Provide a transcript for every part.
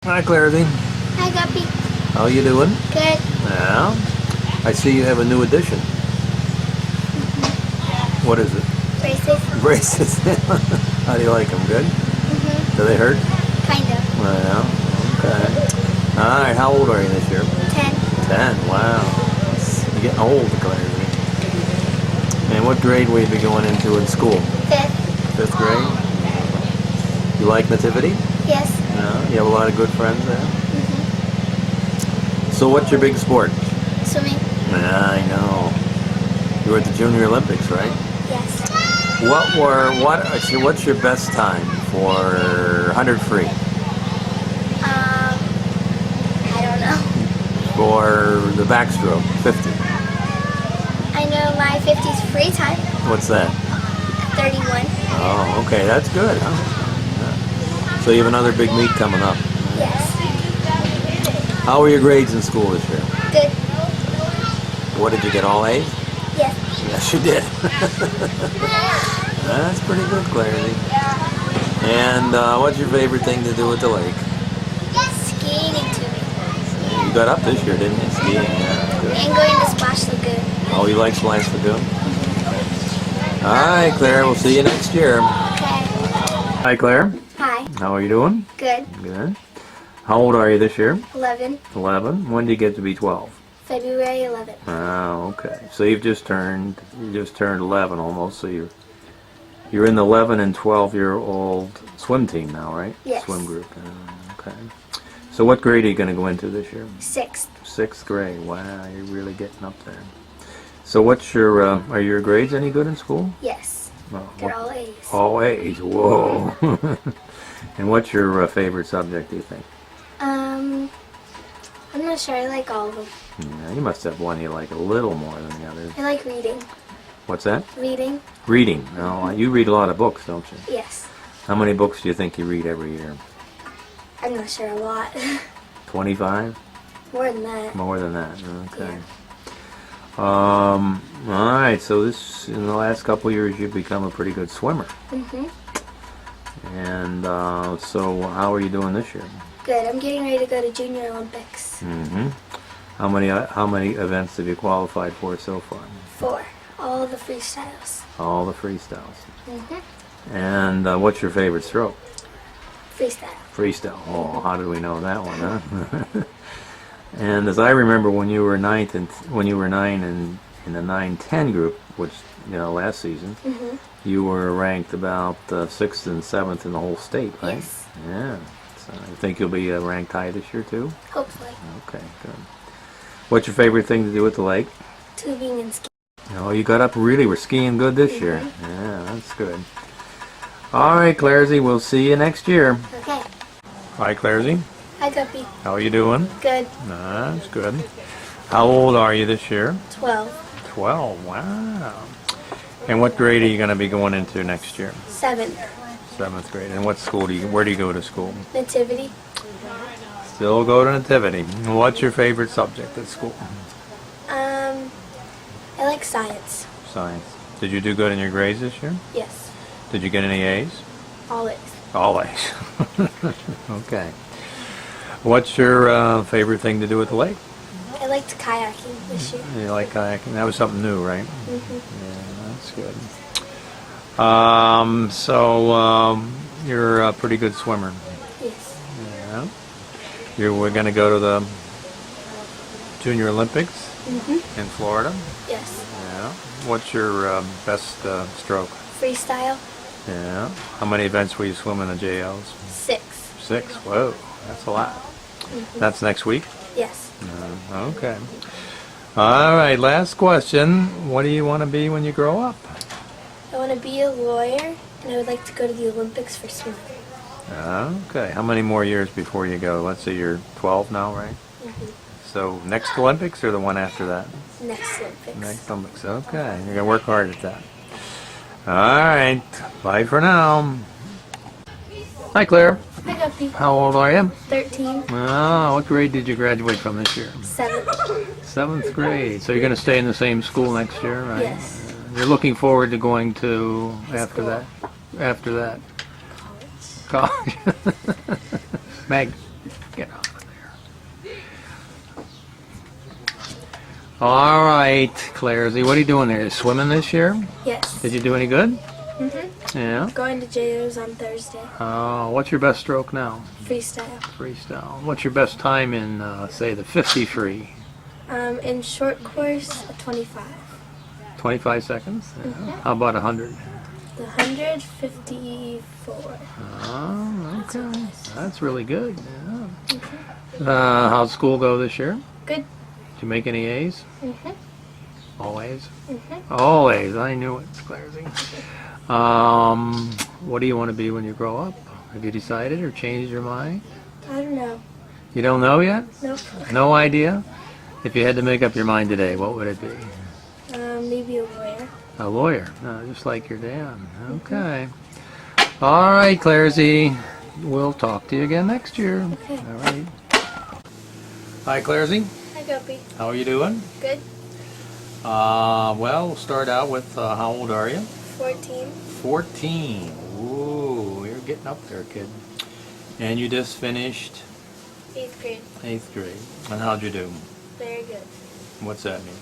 Hi, Clarity. Hi, Guppy. How you doing? Good. Yeah. I see you have a new addition. What is it? Braces. Braces. How do you like them? Good? Do they hurt? Kind of. Well, okay. All right. How old are you this year? 10. 10. Wow. You're getting old, Clarity. And what grade will you be going into in school? 5th. 5th grade? You like Nativity? Yes. Yeah. You have a lot of good friends there? So what's your big sport? Swimming. Yeah, I know. You were at the Junior Olympics, right? Yes. What's your best time for 100 free? I don't know. For the backstroke, 50. I know my 50's free time. What's that? 31. Oh, okay, that's good, huh? Yeah. So you have another big meet coming up. Yes. How were your grades in school this year? Good. What did you get, all A's? Yes. Yes, you did. That's pretty good, Clarity. And what's your favorite thing to do at the lake? Skiing and tubing. You got up this year, didn't you? Skiing, yeah. Good. And going to Splash Lagoon. Oh, you like Splash Lagoon? All right, Claire, we'll see you next year. Okay. Hi, Claire. Hi. How are you doing? Good. Good. How old are you this year? 11. 11. When do you get to be 12? February 11th. Oh, okay. So you just turned 11 almost. So you're in the 11 and 12-year-old swim team now, right? Yes. Swim group. Okay. So what grade are you going to go into this year? 6th. 6th grade. Wow, you're really getting up there. So what's your are your grades any good in school? Yes. Well, They're all A's. all A's. Whoa. And what's your favorite subject, do you think? I'm not sure. I like all of them. Yeah, you must have one you like a little more than the others. I like reading. What's that? Reading? Reading. No, you read a lot of books, don't you? Yes. How many books do you think you read every year? I'm not sure, a lot. 25? More than that. More than that. Okay. All right. So in the last couple of years, you've become a pretty good swimmer. Mhm. And so, how are you doing this year? Good. I'm getting ready to go to Junior Olympics. Mm-hmm. How many events have you qualified for so far? 4. All the freestyles. All the freestyles. Mhm. And what's your favorite stroke? Freestyle. Freestyle. Oh, how did we know that one, huh? And as I remember, when you were 9 and in the 9-10 group, which last season, Mhm. you were ranked about 6th and 7th in the whole state, right? Yes. Yeah. So I think you'll be ranked high this year too. Hopefully. Okay, good. What's your favorite thing to do at the lake? Tubing and skiing. Oh, you got up really. We're skiing good this year. Yeah, that's good. All right, Claresy, we'll see you next year. Okay. Hi, Claresy. Hi, Guppy. How are you doing? Good. That's good. How old are you this year? 12. 12. Wow. And what grade are you going to be going into next year? 7th. 7th grade. And what school where do you go to school? Nativity. Still go to Nativity. What's your favorite subject at school? I like science. Science. Did you do good in your grades this year? Yes. Did you get any A's? Always. All A's. Okay. What's your favorite thing to do at the lake? I liked kayaking this year. You like kayaking? That was something new, right? Mhm. Yeah, that's good. You're a pretty good swimmer. Yes. Yeah. We're going to go to the Junior Olympics Mhm. in Florida. Yes. Yeah. What's your best stroke? Freestyle. Yeah. How many events will you swim in the JLs? 6. 6. Whoa, that's a lot. That's next week? Yes. Okay. All right, last question. What do you want to be when you grow up? I want to be a lawyer, and I would like to go to the Olympics for swimming. Okay. How many more years before you go? Let's say you're 12 now, right? Mhm. So next Olympics or the one after that? Next Olympics. Next Olympics. Okay. You're going to work hard at that. All right. Bye for now. Hi, Claire. Hi, Guppy. How old are you? 13. Oh, what grade did you graduate from this year? 7th. 7th grade. So you're going to stay in the same school next year, right? Yes. You're looking forward to going to after that. After that. College. Meg. Get out of there. All right, Clairsy, what are you doing there? Swimming this year? Yes. Did you do any good? Mm-hmm. Yeah. Going to JO's on Thursday. Oh, what's your best stroke now? Freestyle. Freestyle. What's your best time in, say, the 50 free? In short course, a 25. 25 seconds? Yeah. How about 100? The 154. Oh, okay. That's really good. Yeah. How'd school go this year? Good. Did you make any A's? Mm-hmm. All A's? Mm-hmm. All A's. I knew it, Clairsy. What do you want to be when you grow up? Have you decided or changed your mind? I don't know. You don't know yet? Nope. No idea? If you had to make up your mind today, what would it be? Maybe a lawyer. A lawyer. Just like your dad. Okay. All right, Clairsy. We'll talk to you again next year. Okay. All right. Hi, Clairsy. Hi, Guppy. How are you doing? Good. Well, we'll start out with how old are you? 14. 14. Ooh, you're getting up there, kid. And you just finished 8th grade. 8th grade. And how'd you do? Very good. What's that mean?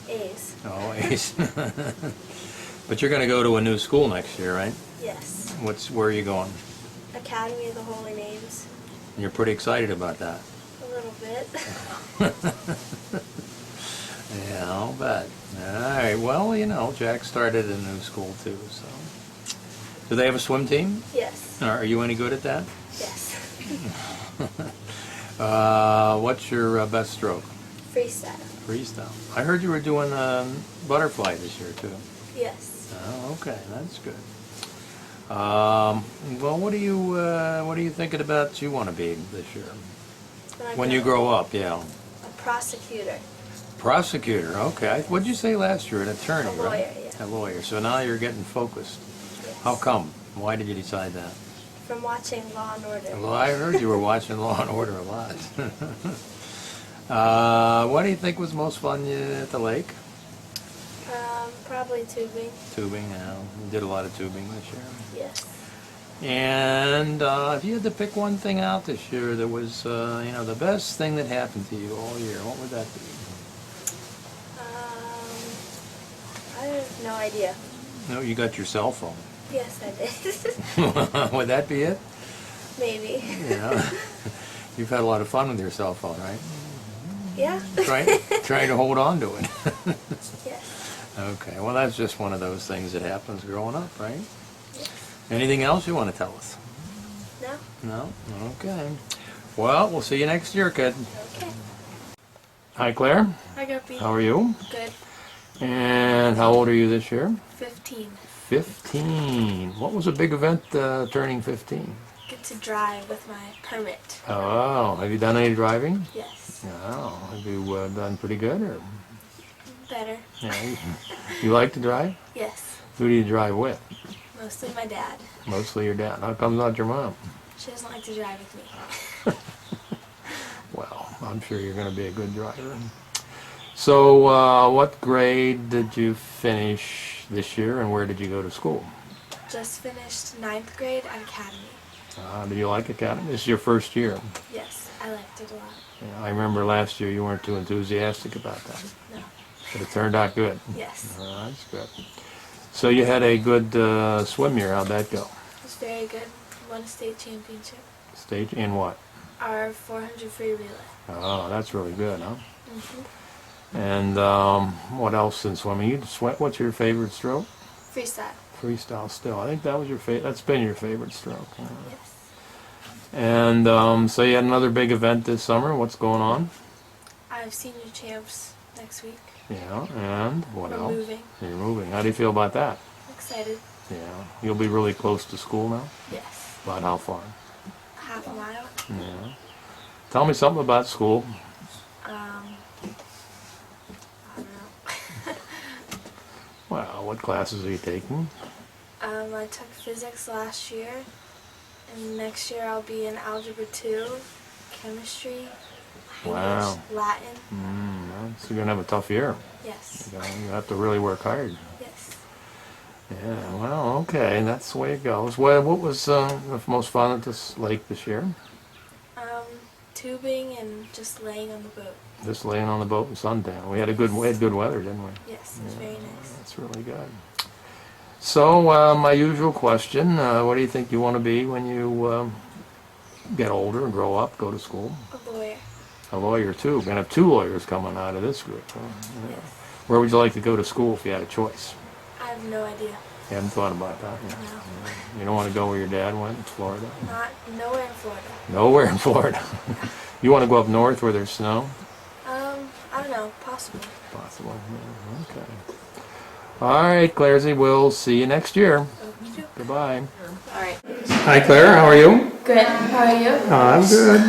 A's. Oh, Ace. But you're going to go to a new school next year, right? Yes. Where are you going? Academy of the Holy Names. And you're pretty excited about that. A little bit. Yeah, I'll bet. All right. Well, Jack started a new school too, so. Do they have a swim team? Yes. Are you any good at that? Yes. What's your best stroke? Freestyle. Freestyle. I heard you were doing butterfly this year too. Yes. Oh, okay, that's good. Well, what are you thinking about? You want to be this year when you grow up? Yeah. A prosecutor. Prosecutor. Okay. What'd you say last year? An attorney, A lawyer, right? yeah. A lawyer. So now you're getting focused. Yes. How come? Why did you decide that? From watching Law and Order. Well, I heard you were watching Law and Order a lot. What do you think was most fun at the lake? Probably tubing. Tubing. Yeah. You did a lot of tubing this year. Yes. And if you had to pick one thing out this year that was, the best thing that happened to you all year, what would that be? I have no idea. No, you got your cell phone. Yes, I did. Would that be it? Maybe. Yeah. You've had a lot of fun with your cell phone, right? Yeah. Trying to hold on to it. Yes. Okay, well that's just one of those things that happens growing up, right? Yes. Anything else you want to tell us? No? No? Okay. Well, we'll see you next year, kid. Okay. Hi, Claire. Hi, Guppy. How are you? Good. And how old are you this year? 15. 15. What was a big event turning 15? Get to drive with my permit. Oh, have you done any driving? Yes. Oh, have you done pretty good? Or? Better. Yeah, you like to drive? Yes. Who do you drive with? Mostly my dad. Mostly your dad. How come not your mom? She doesn't like to drive with me. Well, I'm sure you're going to be a good driver. So, what grade did you finish this year, and where did you go to school? Just finished 9th grade at Academy. Do you like Academy? This is your first year. Yes, I liked it a lot. Yeah, I remember last year you weren't too enthusiastic about that. No. But it turned out good. Yes. That's good. So you had a good swim year. How'd that go? It was very good. Won a state championship. Stage in what? Our 400 free relay. Oh, that's really good, huh? Mm-hmm. And what else in swimming? What's your favorite stroke? Freestyle. Freestyle still. I think that was your that's been your favorite stroke. Yes. And so you had another big event this summer. What's going on? I have senior champs next week. Yeah, and what We're else? moving. You're moving. How do you feel about that? I'm excited. Yeah. You'll be really close to school now? Yes. About how far? Half a mile. Yeah. Tell me something about school. I don't know. Well, what classes are you taking? I took physics last year, and next year I'll be in algebra 2, chemistry, Wow. English, Latin. So you're going to have a tough year. Yes. You have to really work hard. Yes. Yeah, well, okay, that's the way it goes. Well, what was the most fun at this lake this year? tubing and just laying on the boat. Just laying on the boat in sundown. We had good weather, didn't we? Yes, it was very nice. That's really good. So, my usual question, what do you think you want to be when you get older and grow up, go to school? A lawyer. A lawyer, too. We're going to have 2 lawyers coming out of this group. Huh? Yeah. Yes. Where would you like to go to school if you had a choice? I have no idea. You haven't thought about that? No. You don't want to go where your dad went in Florida? Nowhere in Florida. Nowhere in Florida. You want to go up north where there's snow? I don't know. Possibly. Possible. Yeah, okay. All right, Clairsy, we'll see you next year. Okay. Goodbye. All right. Hi, Claire. How are you? Good. How are you? I'm good.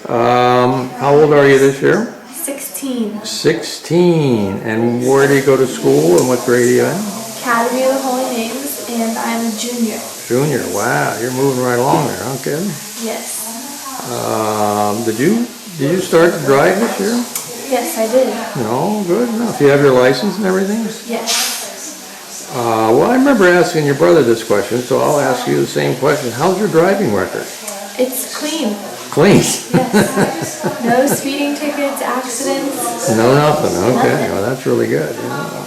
How old are you this year? 16. 16. And where do you go to school and what grade are you in? Academy of the Holy Names, and I'm a junior. Junior. Wow, you're moving right along there. Okay. Yes. Did you start to drive this year? Yes, I did. No, good enough. You have your license and everything? Yes. Well, I remember asking your brother this question, so I'll ask you the same question. How's your driving record? It's clean. Clean? Yes. No speeding tickets, accidents. No, nothing. Okay, well, that's really good. Yeah.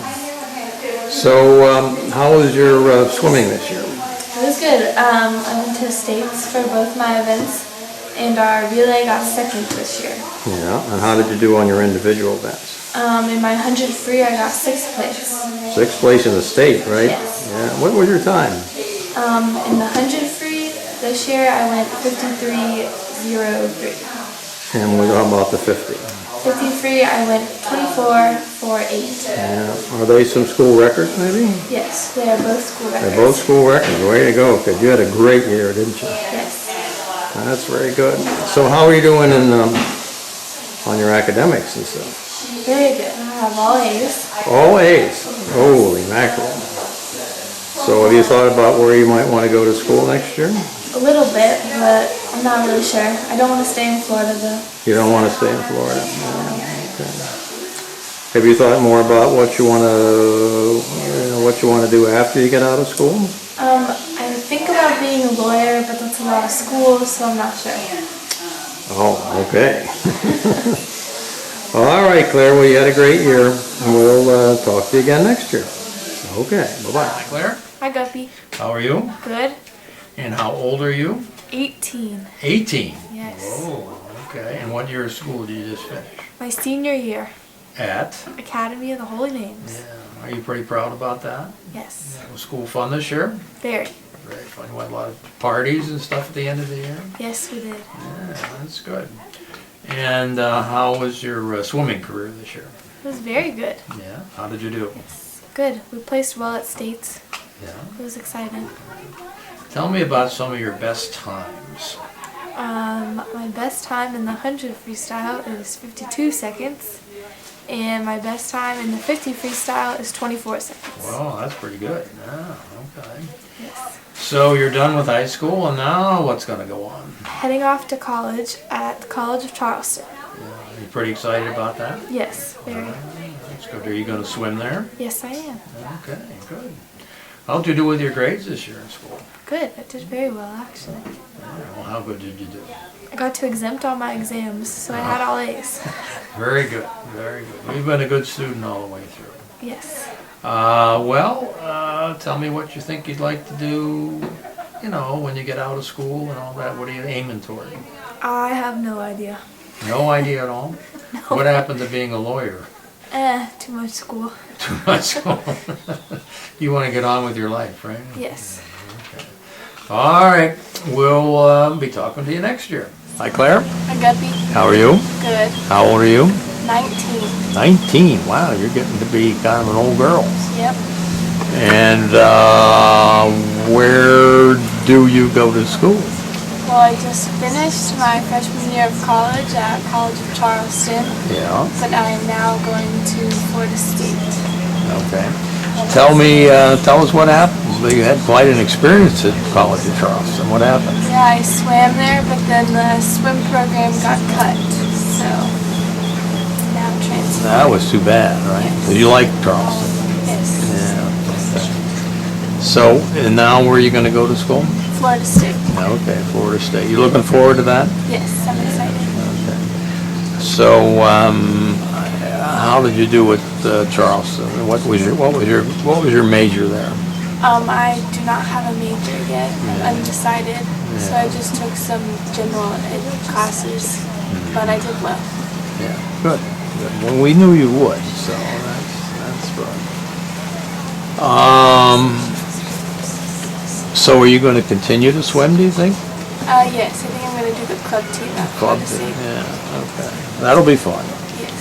So, how was your swimming this year? It was good. I went to states for both my events, and our relay got second this year. Yeah, and how did you do on your individual events? In my 100 free, I got 6th place. 6th place in the state, right? Yes. Yeah. What was your time? In the 100 free this year, I went 53.03. And what about the 50? 50 free, I went 24.48. Yeah. Are they some school records, maybe? Yes, they are both school records. They're both school records. Way to go, because you had a great year, didn't you? Yes. That's very good. So how are you doing in on your academics and stuff? Very good. I have all A's. All A's. Holy mackerel. So have you thought about where you might want to go to school next year? A little bit, but I'm not really sure. I don't want to stay in Florida though. You don't want to stay in Florida? Yeah, okay. Have you thought more about what you want to do after you get out of school? I think about being a lawyer, but that's a lot of school, so I'm not sure. Oh, okay. All right, Claire. Well, you had a great year. We'll talk to you again next year. Okay. Bye-bye. Hi, Claire. Hi, Guppy. How are you? Good. And how old are you? 18. 18. Yes. Oh, okay. And what year of school did you just finish? My senior year. At? Academy of the Holy Names. Yeah. Are you pretty proud about that? Yes. Was school fun this year? Very. Very fun. You had a lot of parties and stuff at the end of the year? Yes, we did. Yeah, that's good. And how was your swimming career this year? It was very good. Yeah. How did you do? Yes. Good. We placed well at states. Yeah. It was exciting. Tell me about some of your best times. My best time in the 100 freestyle is 52 seconds. And my best time in the 50 freestyle is 24 seconds. Well, that's pretty good. Yeah, okay. Yes. So you're done with high school, and now what's going to go on? Heading off to college at the College of Charleston. Yeah, are you pretty excited about that? Yes, very. That's good. Are you going to swim there? Yes, I am. Okay, good. How did you do with your grades this year in school? Good. I did very well, actually. Yeah, well, how good did you do? I got to exempt all my exams, so I had all A's. Very good, very good. You've been a good student all the way through. Yes. Tell me what you think you'd like to do, when you get out of school and all that. What are you aiming toward? I have no idea. No idea at all? No. What happened to being a lawyer? Too much school. Too much school. You want to get on with your life, right? Yes. Okay. All right. We'll be talking to you next year. Hi, Claire. Hi, Guppy. How are you? Good. How old are you? 19. 19. Wow, you're getting to be kind of an old girl. Yep. And where do you go to school? Well, I just finished my freshman year of college at College of Charleston. Yeah. But I am now going to Florida State. Okay. Tell us what happened. You had quite an experience at College of Charleston. What happened? Yeah, I swam there, but then the swim program got cut. So now I'm transferring. That was too bad, right? Did you like Charleston? Yes. Yeah. Okay. So, and now where are you going to go to school? Florida State. Okay, Florida State. You looking forward to that? Yes, I'm excited. So, how did you do with Charleston? What was your major there? I do not have a major yet. I'm undecided. So I just took some general ed classes, but I did well. Yeah, good. Well, we knew you would, so that's good. So are you going to continue to swim, do you think? Yes, I think I'm going to do the club team at Club Florida State. Yeah, okay. That'll be fun. Yes.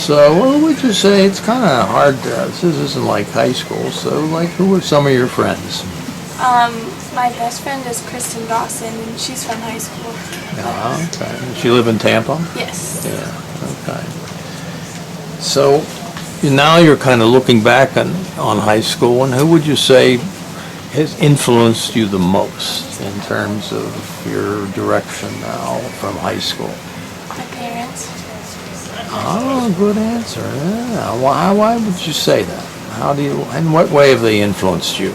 So what would you say? It's kind of hard. This isn't like high school. So, like, who are some of your friends? My best friend is Kristen Dawson, and she's from high school. Okay. Does she live in Tampa? Yes. Yeah. Okay. So now you're kind of looking back on high school, and who would you say has influenced you the most in terms of your direction now from high school? My parents. Oh, good answer. Yeah. Why would you say that? In what way have they influenced you?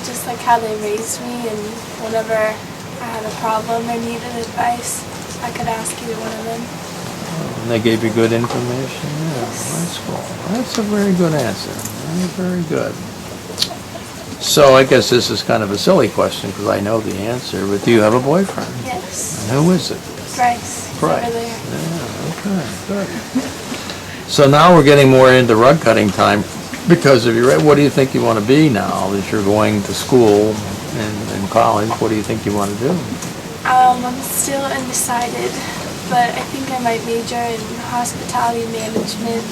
Just like how they raised me, and whenever I had a problem or needed advice, I could ask either one of them. And they gave you good information? Yeah, that's cool. That's a very good answer. Very good. So I guess this is kind of a silly question because I know the answer, but do you have a boyfriend? Yes. And who is it? Bryce. He's Bryce. over there. Yeah, okay, good. So now we're getting more into rug cutting time because of your, what do you think you want to be now that you're going to school and college? What do you think you want to do? I'm still undecided, but I think I might major in hospitality management.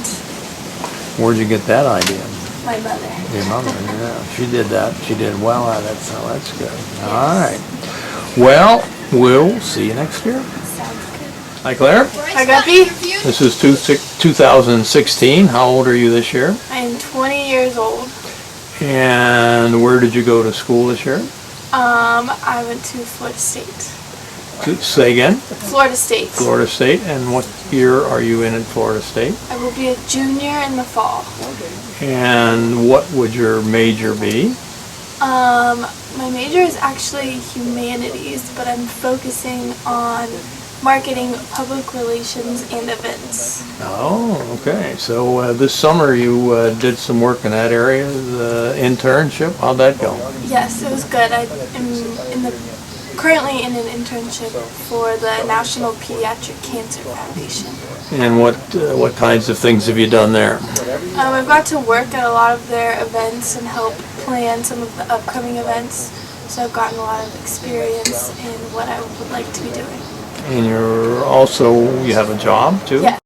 Where'd you get that idea? My mother. Your mother, yeah. She did that. She did well at it, so that's good. All right. Well, we'll see you next year. Sounds good. Hi, Claire. Hi, Guppy. This is 2016. How old are you this year? I am 20 years old. And where did you go to school this year? I went to Florida State. Say again? Florida State. Florida State. And what year are you in at Florida State? I will be a junior in the fall. And what would your major be? My major is actually humanities, but I'm focusing on marketing, public relations, and events. Oh, okay. So this summer you did some work in that area, the internship. How'd that go? Yes, it was good. I am currently in an internship for the National Pediatric Cancer Foundation. And what kinds of things have you done there? I've got to work at a lot of their events and help plan some of the upcoming events. So I've gotten a lot of experience in what I would like to be doing. And you have a job too? Yeah.